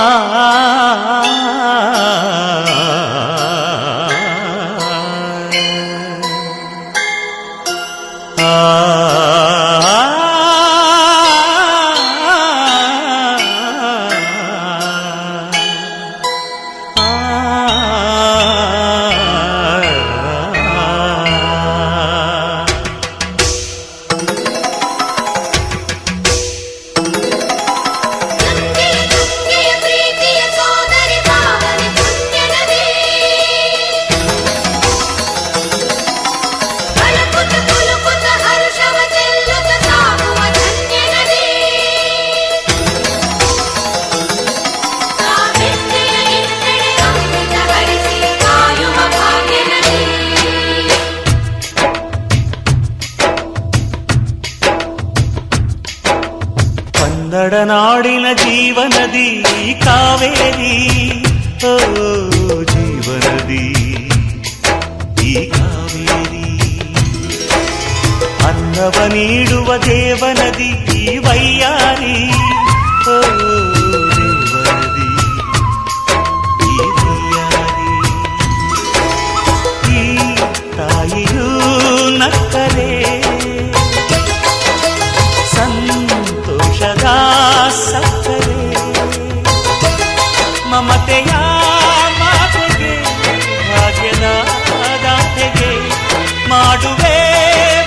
ಕನ್ನಡ ನಾಡಿನ ಜೀವನದಿ ಕಾವೇರಿ, ಓ ಜೀವನದಿ ಈ ಕಾವೇರಿ. ಅನ್ನವ ನೀಡುವ ದೇವನದಿ ಈ ವೈಯಾರಿ, ಓ ದೇವನದಿ ಈ ವೈಯಾರಿ. ಈ ತಾಯಿಯೂ ನಕ್ಕರೆ ಸಂತೋಷದ ಸಕ್ಕರೆ, ಮಮತೆಯ ಮಾತೆಗೆ ಭಾಗ್ಯದ ದಾತೆಗೆ ಮಾಡುವೆ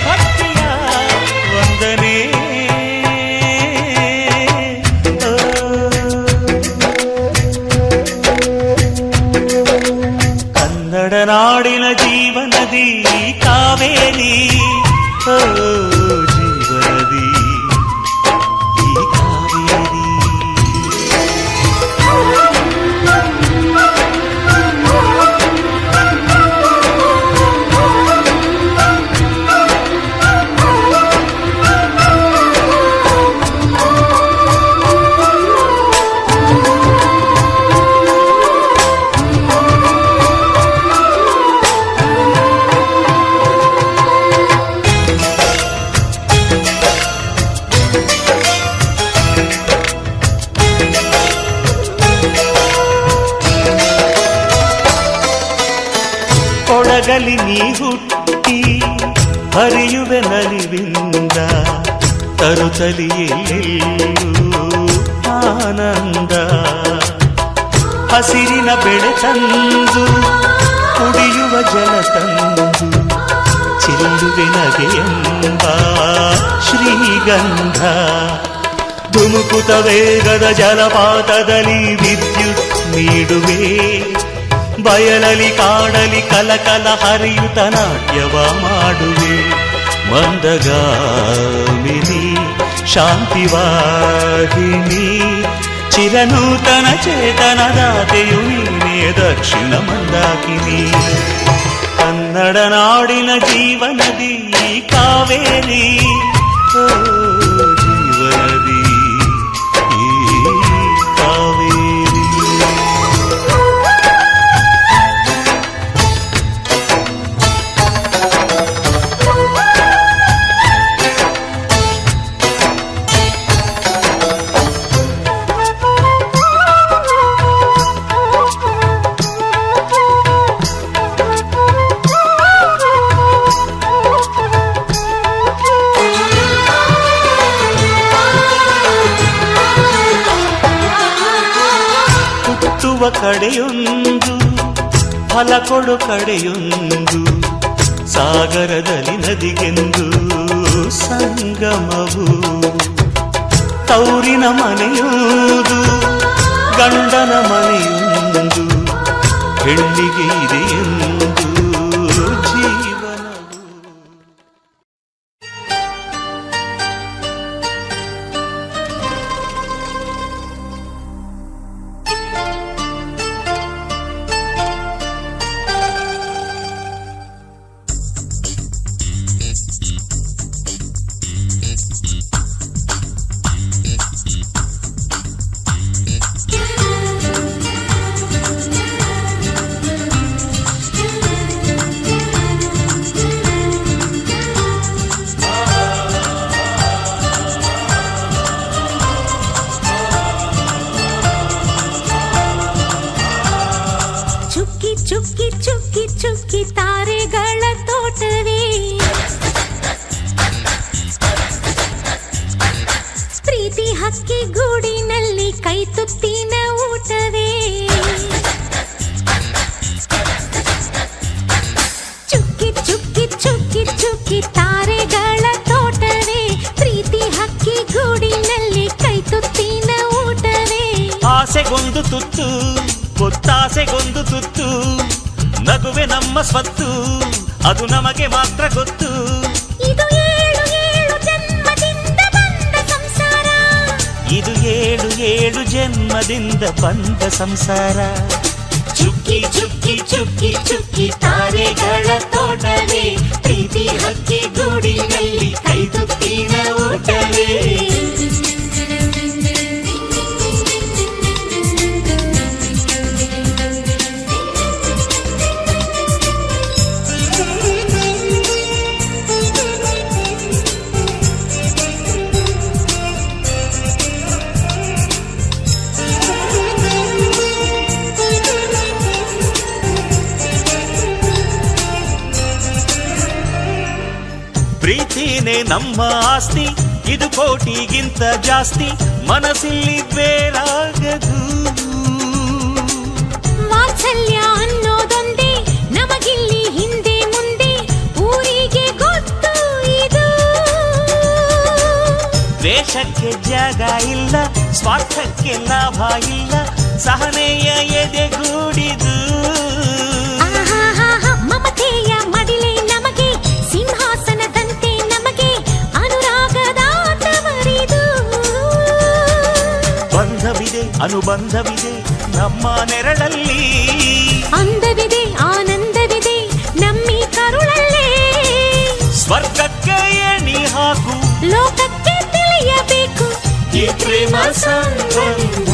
ಭಕ್ತಿಯ ವಂದನೆ. ಕನ್ನಡ ನಾಡಿನ ಜೀವನದಿ ಕಾವೇರಿ, ಓ ಜೀವನದಿ ಈ ಕಾವೇರಿ. ಕೊಡಗಲಿ ನೀ ಹುಟ್ಟಿ ಹರಿಯುವೆ ನಲಿವಿಂದ, ತರುತ್ತಲಿಯೆಲ್ಲೆಲ್ಲೂ ಆನಂದ. ಹಸಿರಿನ ಬೆಳೆ ತಂದು ಕುಡಿಯುವ ಜಲ ತಂದು ಚೆಲ್ಲುವೆ ನಗೆಯೆಂಬ ಶ್ರೀಗಂಧ. ಧುಮುಕುತ ವೇಗದ ಜಲಪಾತದಲ್ಲಿ ವಿದ್ಯುತ್ ನೀಡುವೆ, ಬಯಲಲಿ ಕಾಡಲಿ ಕಲಕಲ ಹರಿಯುತ ನಾಟ್ಯವ ಮಾಡುವೆ. ಮಂದಗಾಮಿನಿ ಶಾಂತಿವಾಹಿನಿ ಚಿರನೂತನ ಚೇತನದಾತೆಯು ನೀನೇ ದಕ್ಷಿಣ ಮಂದಾಕಿನಿ. ಕನ್ನಡ ನಾಡಿನ ಜೀವನದಿ ಕಾವೇರಿ, ಓ ಜೀವನದಿ ಈ ಕಾವೇರಿ. ಕಡೆಯೊಂದು ಫಲ ಕೊಡು ಕಡೆಯೊಂದು, ಸಾಗರದಲ್ಲಿ ನದಿಗೆಂದು ಸಂಗಮವು. ತೌರಿನ ಮನೆಯುವುದು ಗಂಡನ ಮನೆಯೊಂದು, ಹೆಣ್ಣಿಗೆ ಇದೆಯೆಂದು ಜೀವನವು. ಚುಕ್ಕಿ ತಾರೆಗಳ ತೋಟವೇ, ಪ್ರೀತಿ ಹಕ್ಕಿ ಗೂಡಿನಲ್ಲಿ ಕೈ ತುತ್ತಿನ ಊಟವೇ. ಚುಕ್ಕಿ ಚುಕ್ಕಿ ಚುಕ್ಕಿ ಚುಕ್ಕಿ ತಾರೆಗಳ ತೋಟವೇ, ಪ್ರೀತಿ ಹಕ್ಕಿ ಗೂಡಿನಲ್ಲಿ ಕೈ ತುತ್ತಿನ ಊಟವೇ. ಆಸೆಗೊಂದು ತುತ್ತು ಗೊತ್ತಾಸೆಗೊಂದು ತುತ್ತು, ನಗುವೆ ನಮ್ಮ ಸ್ವತ್ತು ಅದು ನಮಗೆ ಮಾತ್ರ ಗೊತ್ತು. ಇದು ಏಳು ಏಳು ಜನ್ಮದಿಂದ ಬಂದ ಸಂಸಾರ, ಇದು ಏಳು ಏಳು ಜನ್ಮದಿಂದ ಬಂದ ಸಂಸಾರ. ಚುಕ್ಕಿ ಚುಕ್ಕಿ ಚುಕ್ಕಿ ಚುಕ್ಕಿ ತಾರೆಗಳ ತೋಟವೇ, ಪ್ರೀತಿ ಹಕ್ಕಿ ಗೂಡಿನಲ್ಲಿ ಕೈ ತುತ್ತಿನ ಊಟವೇ. ನಮ್ಮ ಆಸ್ತಿ, ಇದು ಕೋಟಿಗಿಂತ ಜಾಸ್ತಿ, ಮನಸ್ಸಿಲ್ಲಿ ಬೇರಾಗದು. ವಾತ್ಸಲ್ಯ ಅನ್ನೋದೊಂದೇ ನಮಗಿಲ್ಲಿ ಹಿಂದೆ ಮುಂದೆ ಊರಿಗೆ ಗೊತ್ತು ಇದು. ದ್ವೇಷಕ್ಕೆ ಜಾಗ ಇಲ್ಲ, ಸ್ವಾರ್ಥಕ್ಕೆ ಲಾಭ ಇಲ್ಲ, ಸಹನೆಯ ಎದೆಗೂಡಿದು. ಆಹಾಹಾಹಾ, ಮಮತೆಯ ಮಡಿಲೆ ನಮಗೆ, ಸಿಂಹಾಸನದಂತೆ ನಮಗೆ ಅನುರಾಗದ ತವರಿದು. ಬಂಧವಿದೆ ಅನುಬಂಧವಿದೆ ನಮ್ಮ ನೆರಳಲ್ಲಿ, ಅಂದವಿದೆ ಆನಂದವಿದೆ ನಮ್ಮಿ ಕರುಳಲ್ಲೇ. ಸ್ವರ್ಗಕ್ಕೆ ಎಣಿ ಹಾಕು, ಲೋಕಕ್ಕೆ ತಿಳಿಯಬೇಕು ಈ ಪ್ರೇಮ ಸಂಬಂಧ.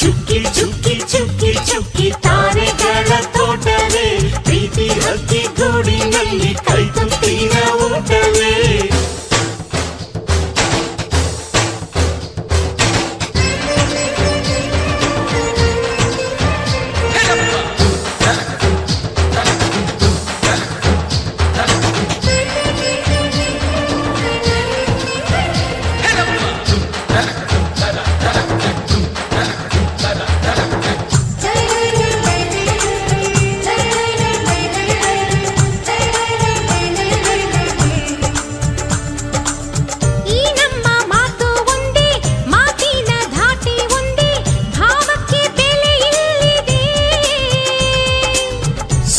ಚುಕ್ಕಿ ಚುಕ್ಕಿ ಚುಕ್ಕಿ ಚುಕ್ಕಿ ತಾರೆಗಳ ತೋಟವೇ, ಪ್ರೀತಿ ಹಕ್ಕಿ ಗೂಡಿನಲ್ಲಿ ಕೈ ತುತ್ತಿನ ಊಟವೇ. ಈ ನಮ್ಮ ಮಾತು ಒಂದೇ, ಮಾತಿನ ಧಾಟಿ ಒಂದೇ, ಭಾವಕ್ಕೆ ಬೆಲೆ ಇಲ್ಲಿದೆ.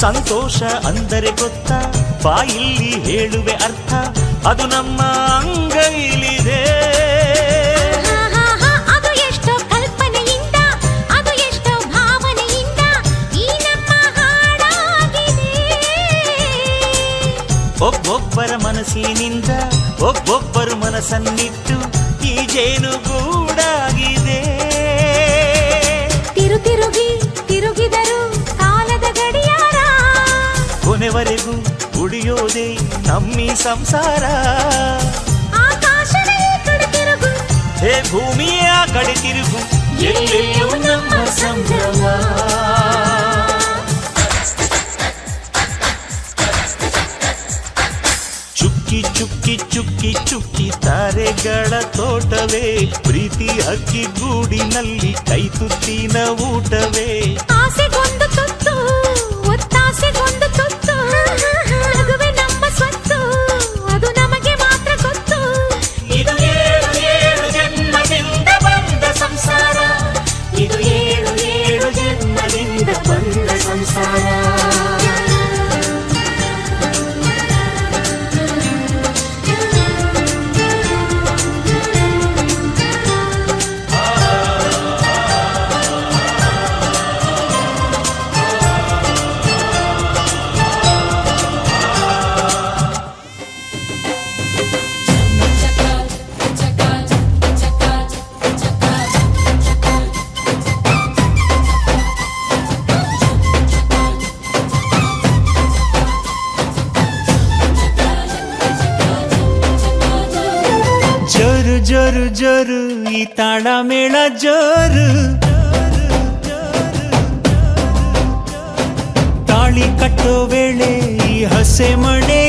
ಸಂತೋಷ ಅಂದರೆ ಗೊತ್ತಾ, ಬಾಯಿಲ್ಲಿ ಹೇಳುವೆ ಅರ್ಥ, ಅದು ನಮ್ಮ ಅಂಗೈಲಿದೆ. ಆಹಾಹಾಹಾ, ಅದು ಎಷ್ಟೋ ಕಲ್ಪನೆಯಿಂದ, ಅದು ಎಷ್ಟೋ ಭಾವನೆಯಿಂದ ಈ ನಮ್ಮ ಹಾಡಾಗಿದೆ. ಒಬ್ಬೊಬ್ಬರ ಮನಸ್ಸಿನಿಂದ ಒಬ್ಬೊಬ್ಬರು ಮನಸ್ಸನ್ನಿಟ್ಟು ಈ ಜೇನುಗೂಡಾಗಿದೆ. ತಿರುಗಿ ತಿರುಗಿದರು ಕಾಲದ ಗಡಿಯಾರ, ಕೊನೆವರೆಗೂ ಉಳಿಯೋದೇ ನಮ್ಮಿ ಸಂಸಾರ. ಆಕಾಶದ ಈ ಕಡೆ ತಿರುಗು, ಹೇ ಭೂಮಿಯ ಕಡೆ ತಿರುಗು, ಎಲ್ಲೆಲ್ಲೂ ನಮ್ಮ ಸಂಭ್ರಮ. ಚುಕ್ಕಿ ಚುಕ್ಕಿ ಚುಕ್ಕಿ ಚುಕ್ಕಿ ತಾರೆಗಳ ತೋಟವೇ, ಪ್ರೀತಿ ಹಕ್ಕಿ ಗೂಡಿನಲ್ಲಿ ಕೈ ತುತ್ತಿನ ಊಟವೇ. ಆಸೆಗೊಂದು ತುತ್ತು, ಒತ್ತಾಸೆಗೊಂದು ತುತ್ತು, ನಗುವೆ ನಮ್ಮ ಸ್ವತ್ತು, ಅದು ನಮಗೆ ಮಾತ್ರ ಗೊತ್ತು. ಇದು ಏಳು ಏಳು ಜನ್ಮದಿಂದ ಬಂದ ಸಂಸಾರ, ಇದು ಏಳು ಏಳು ಜನ್ಮದಿಂದ ಬಂದ ಸಂಸಾರ. ಜೋರು ಜೋರು ಜೋರು ಈ ತಾಳ ಮೇಳ ಜೋರು, ತಾಳಿ ಕಟ್ಟೋ ವೇಳೆ ಈ ಹಸೆ ಮಣೆ